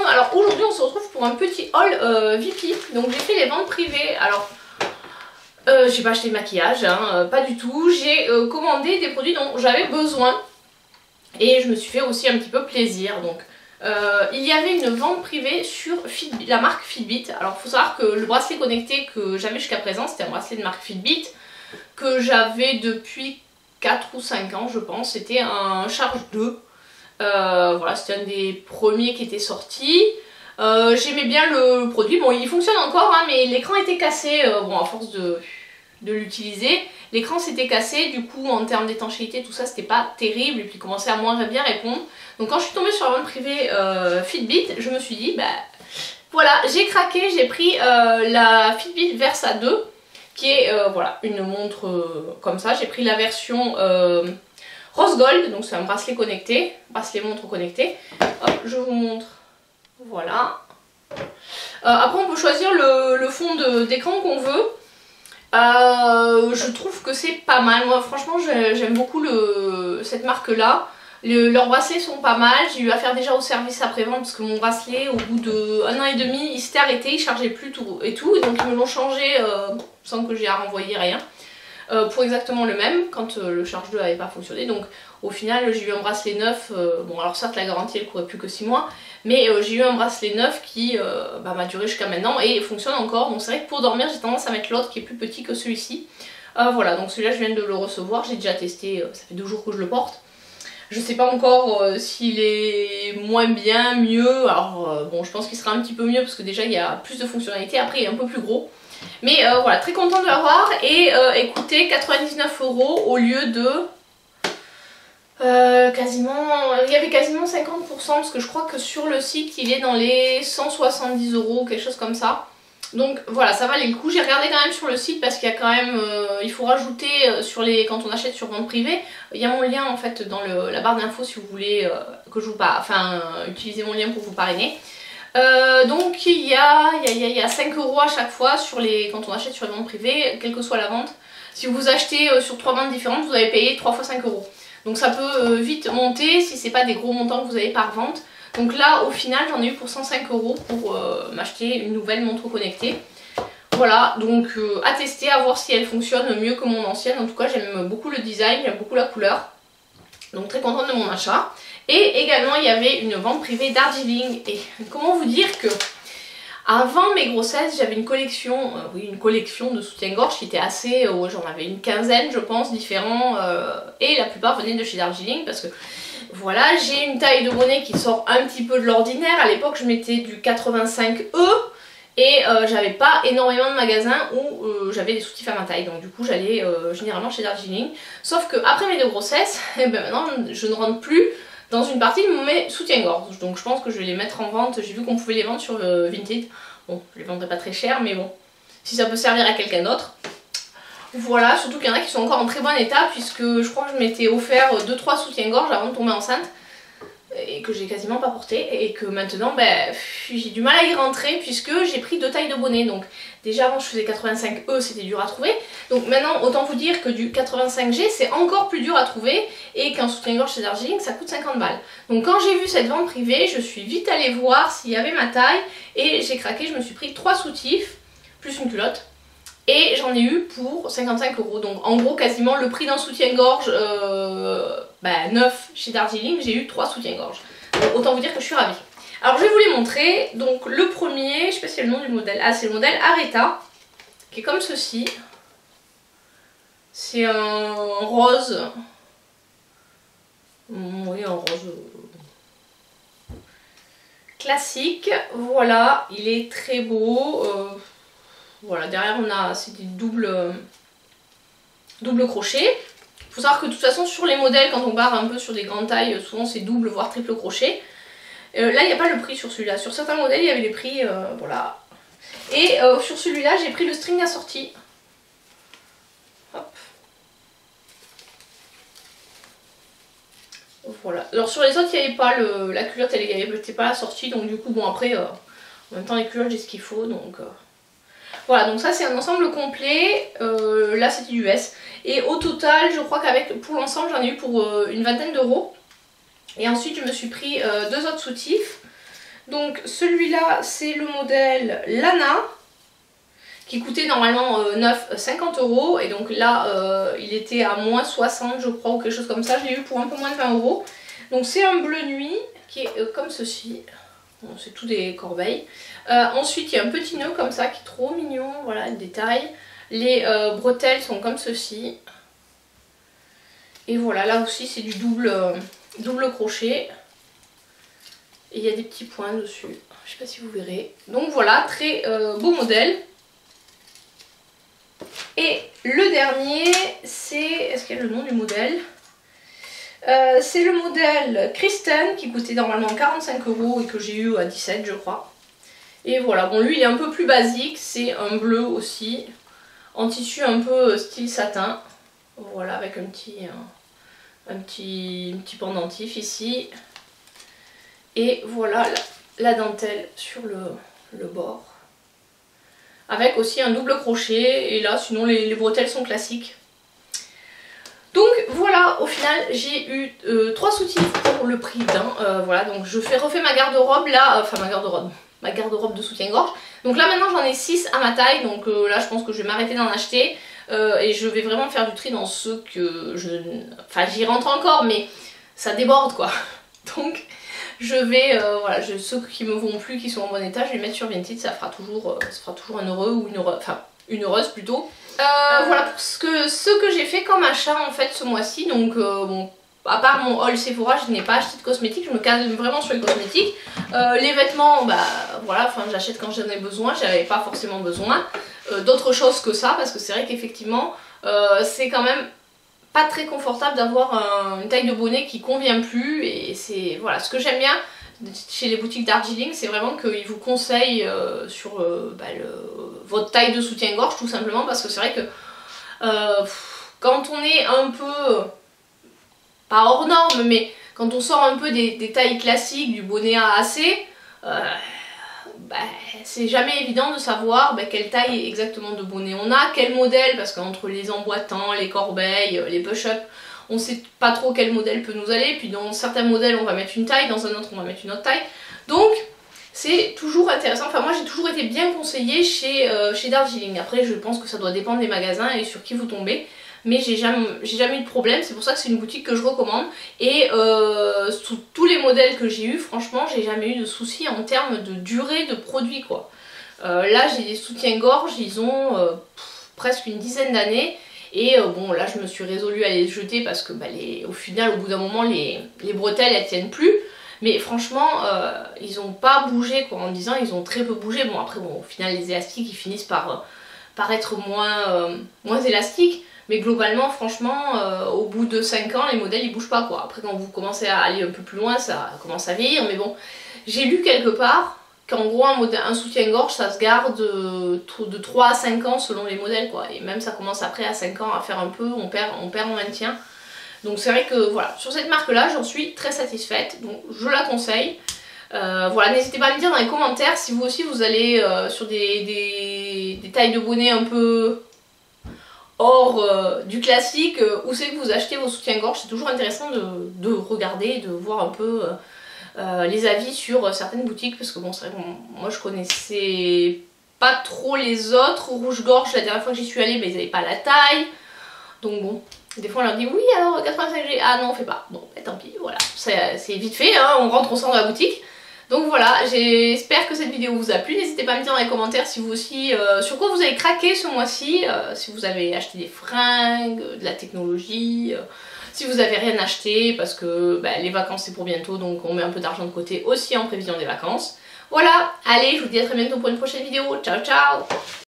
Alors aujourd'hui on se retrouve pour un petit haul VIP. Donc j'ai fait les ventes privées. Alors j'ai pas acheté de maquillage, hein, pas du tout. J'ai commandé des produits dont j'avais besoin. Et je me suis fait aussi un petit peu plaisir. Donc il y avait une vente privée sur la marque Fitbit. Alors il faut savoir que le bracelet connecté que j'avais jusqu'à présent, c'était un bracelet de marque Fitbit que j'avais depuis 4 ou 5 ans je pense. C'était un Charge 2. Voilà, c'était un des premiers qui était sorti. J'aimais bien le produit. Bon, il fonctionne encore, hein, mais l'écran était cassé. Bon, à force de l'utiliser, l'écran s'était cassé. Du coup, en termes d'étanchéité, tout ça, c'était pas terrible. Et puis, il commençait à moins bien répondre. Donc, quand je suis tombée sur la vente privée Fitbit, je me suis dit, bah voilà, j'ai craqué. J'ai pris la Fitbit Versa 2, qui est voilà, une montre comme ça. J'ai pris la version Rose Gold, donc c'est un bracelet connecté, bracelet montre connecté. Hop, je vous montre. Voilà. Après on peut choisir le fond d'écran qu'on veut. Je trouve que c'est pas mal. Moi franchement j'aime beaucoup cette marque là. Leurs bracelets sont pas mal. J'ai eu affaire déjà au service après-vente parce que mon bracelet au bout d'1 an et demi il s'était arrêté, il chargeait plus tout et tout. Donc ils me l'ont changé sans que j'ai à renvoyer rien. Pour exactement le même quand le Charge 2 n'avait pas fonctionné. Donc au final j'ai eu un bracelet neuf, bon alors certes la garantie elle courait plus que 6 mois, mais j'ai eu un bracelet neuf qui m'a duré jusqu'à maintenant et fonctionne encore. Donc c'est vrai que pour dormir j'ai tendance à mettre l'autre qui est plus petit que celui-ci. Voilà, donc celui-là je viens de le recevoir, j'ai déjà testé, ça fait 2 jours que je le porte. Je sais pas encore s'il est moins bien, mieux, alors bon je pense qu'il sera un petit peu mieux parce que déjà il y a plus de fonctionnalités, après il est un peu plus gros. Mais voilà, très contente de l'avoir et écoutez, 99 € au lieu de quasiment, il y avait quasiment 50% parce que je crois que sur le site il est dans les 170 € quelque chose comme ça. Donc voilà, ça valait le coup. J'ai regardé quand même sur le site parce qu'il y a quand même, il faut rajouter quand on achète sur vente privée, il y a mon lien en fait dans la barre d'infos si vous voulez que je vous utiliser mon lien pour vous parrainer. Donc il y a 5 € à chaque fois quand on achète sur les ventes privées, quelle que soit la vente. Si vous achetez sur 3 ventes différentes, vous allez payer 3 fois 5 €. Donc ça peut vite monter si c'est pas des gros montants que vous avez par vente. Donc là au final j'en ai eu pour 105 € pour m'acheter une nouvelle montre connectée. Voilà, donc à tester, à voir si elle fonctionne mieux que mon ancienne. En tout cas j'aime beaucoup le design, j'aime beaucoup la couleur. Donc très contente de mon achat. Et également il y avait une vente privée Darjeeling. Et comment vous dire que avant mes grossesses j'avais une collection, une collection de soutiens-gorge qui était assez, j'en avais une quinzaine je pense différents, et la plupart venaient de chez Darjeeling parce que voilà, j'ai une taille de bonnet qui sort un petit peu de l'ordinaire. À l'époque je mettais du 85E et j'avais pas énormément de magasins où j'avais des soutifs à ma taille, donc du coup j'allais généralement chez Darjeeling. Sauf que après mes 2 grossesses, maintenant je ne rentre plus dans une partie de mes soutiens-gorge. Donc je pense que je vais les mettre en vente. J'ai vu qu'on pouvait les vendre sur Vinted. Bon, je les vendrai pas très cher, mais bon, si ça peut servir à quelqu'un d'autre. Voilà, surtout qu'il y en a qui sont encore en très bon état, puisque je crois que je m'étais offert 2-3 soutiens-gorge avant de tomber enceinte. Et que j'ai quasiment pas porté. Et que maintenant, j'ai du mal à y rentrer, puisque j'ai pris 2 tailles de bonnet. Donc déjà avant je faisais 85E, c'était dur à trouver. Donc maintenant autant vous dire que du 85G c'est encore plus dur à trouver. Et qu'un soutien-gorge chez Darjeeling ça coûte 50 balles. Donc quand j'ai vu cette vente privée, je suis vite allée voir s'il y avait ma taille. Et j'ai craqué, je me suis pris 3 soutifs, plus une culotte. Et j'en ai eu pour 55 €. Donc en gros quasiment le prix d'un soutien-gorge neuf chez Darjeeling, j'ai eu 3 soutiens-gorge. Autant vous dire que je suis ravie. Alors je vais vous les montrer. Donc le premier, je sais pas si c'est le nom du modèle. Ah, c'est le modèle Areta, qui est comme ceci. C'est un rose. Oui, un rose classique. Voilà, il est très beau. Voilà, derrière on a, c'est des double crochet. Il faut savoir que de toute façon sur les modèles, quand on part un peu sur des grandes tailles, souvent c'est double voire triple crochet. Là il n'y a pas le prix sur celui-là. Sur certains modèles il y avait les prix, voilà. Et sur celui-là j'ai pris le string assorti. Hop. Voilà. Alors sur les autres il n'y avait pas la culotte, elle n'était pas assortie, donc du coup bon après en même temps les culottes j'ai ce qu'il faut, donc voilà, donc ça c'est un ensemble complet. Là c'était du S. Et au total je crois pour l'ensemble j'en ai eu pour une vingtaine d'euros. Et ensuite je me suis pris 2 autres soutifs. Donc celui-là c'est le modèle Lana qui coûtait normalement 50 € et donc là il était à moins 60 je crois ou quelque chose comme ça, je l'ai eu pour un peu moins de 20 €. Donc c'est un bleu nuit qui est comme ceci, bon, c'est tout des corbeilles. Ensuite il y a un petit nœud comme ça qui est trop mignon, voilà le détail. Les bretelles sont comme ceci. Et voilà, là aussi c'est du double crochet. Et il y a des petits points dessus, je sais pas si vous verrez. Donc voilà, très beau modèle. Et le dernier, c'est... Est-ce qu'il y a le nom du modèle? C'est le modèle Kristen qui coûtait normalement 45 € et que j'ai eu à 17 je crois. Et voilà, bon lui il est un peu plus basique, c'est un bleu aussi, en tissu un peu style satin. Voilà, avec un petit pendentif ici. Et voilà la dentelle sur le bord. Avec aussi un double crochet et là sinon les bretelles sont classiques. Donc voilà, au final j'ai eu 3 soutifs pour le prix d'un. Voilà, donc je refais ma garde-robe là, enfin ma garde-robe de soutien-gorge. Donc là maintenant j'en ai 6 à ma taille, donc là je pense que je vais m'arrêter d'en acheter. Et je vais vraiment faire du tri dans ceux que je... Enfin j'y rentre encore mais ça déborde quoi. Donc je vais, voilà, ceux qui me vont plus, qui sont en bon état, je vais les mettre sur Vinted, ça fera toujours un heureux ou une heureuse, enfin une heureuse plutôt. Voilà pour ce que j'ai fait comme achat en fait ce mois-ci. Donc bon, à part mon haul Sephora, je n'ai pas acheté de cosmétiques, je me calme vraiment sur les cosmétiques. Les vêtements, bah voilà, enfin j'achète quand j'en ai besoin, j'avais pas forcément besoin d'autre chose que ça, parce que c'est vrai qu'effectivement c'est quand même pas très confortable d'avoir une taille de bonnet qui convient plus. Et c'est voilà, ce que j'aime bien chez les boutiques Darjeeling, c'est vraiment qu'ils vous conseillent sur votre taille de soutien-gorge tout simplement, parce que c'est vrai que quand on est un peu pas hors norme, mais quand on sort un peu des tailles classiques du bonnet à AC, c'est jamais évident de savoir quelle taille exactement de bonnet on a, quel modèle, parce qu'entre les emboîtants, les corbeilles, les push-up, on sait pas trop quel modèle peut nous aller, puis dans certains modèles on va mettre une taille, dans un autre on va mettre une autre taille. Donc c'est toujours intéressant, enfin moi j'ai toujours été bien conseillée chez Darjeeling. Après je pense que ça doit dépendre des magasins et sur qui vous tombez, mais j'ai jamais eu de problème, c'est pour ça que c'est une boutique que je recommande. Et sous tous les modèles que j'ai eu, franchement j'ai jamais eu de soucis en termes de durée de produit quoi. Là j'ai des soutiens-gorge, ils ont presque une dizaine d'années. Et bon là je me suis résolue à les jeter parce que au final au bout d'un moment les bretelles elles tiennent plus. Mais franchement ils ont pas bougé quoi, en disant ils ont très peu bougé. Bon après bon, au final les élastiques ils finissent par être moins élastiques. Mais globalement franchement au bout de 5 ans les modèles ils bougent pas quoi. Après quand vous commencez à aller un peu plus loin ça commence à vieillir. Mais bon, j'ai lu quelque part qu'en gros un soutien-gorge ça se garde de 3 à 5 ans selon les modèles quoi. Et même ça commence après à 5 ans à faire un peu, on perd en maintien. Donc c'est vrai que voilà, sur cette marque là j'en suis très satisfaite, donc je la conseille. Voilà, n'hésitez pas à me dire dans les commentaires si vous aussi vous allez sur des tailles de bonnet un peu hors du classique, où c'est que vous achetez vos soutiens-gorge. C'est toujours intéressant de regarder, de voir un peu les avis sur certaines boutiques, parce que bon c'est vrai que moi je connaissais pas trop les autres. Rouge-gorge la dernière fois que j'y suis allée, mais ils n'avaient pas la taille, donc bon des fois on leur dit oui alors 85G, ah non on fait pas, bon tant pis, voilà, c'est vite fait hein, on rentre au centre de la boutique. Donc voilà, j'espère que cette vidéo vous a plu. N'hésitez pas à me dire dans les commentaires si vous aussi, sur quoi vous avez craqué ce mois-ci, si vous avez acheté des fringues, de la technologie, si vous avez rien acheté parce que les vacances c'est pour bientôt, donc on met un peu d'argent de côté aussi en prévision des vacances. Voilà, allez, je vous dis à très bientôt pour une prochaine vidéo. Ciao ciao!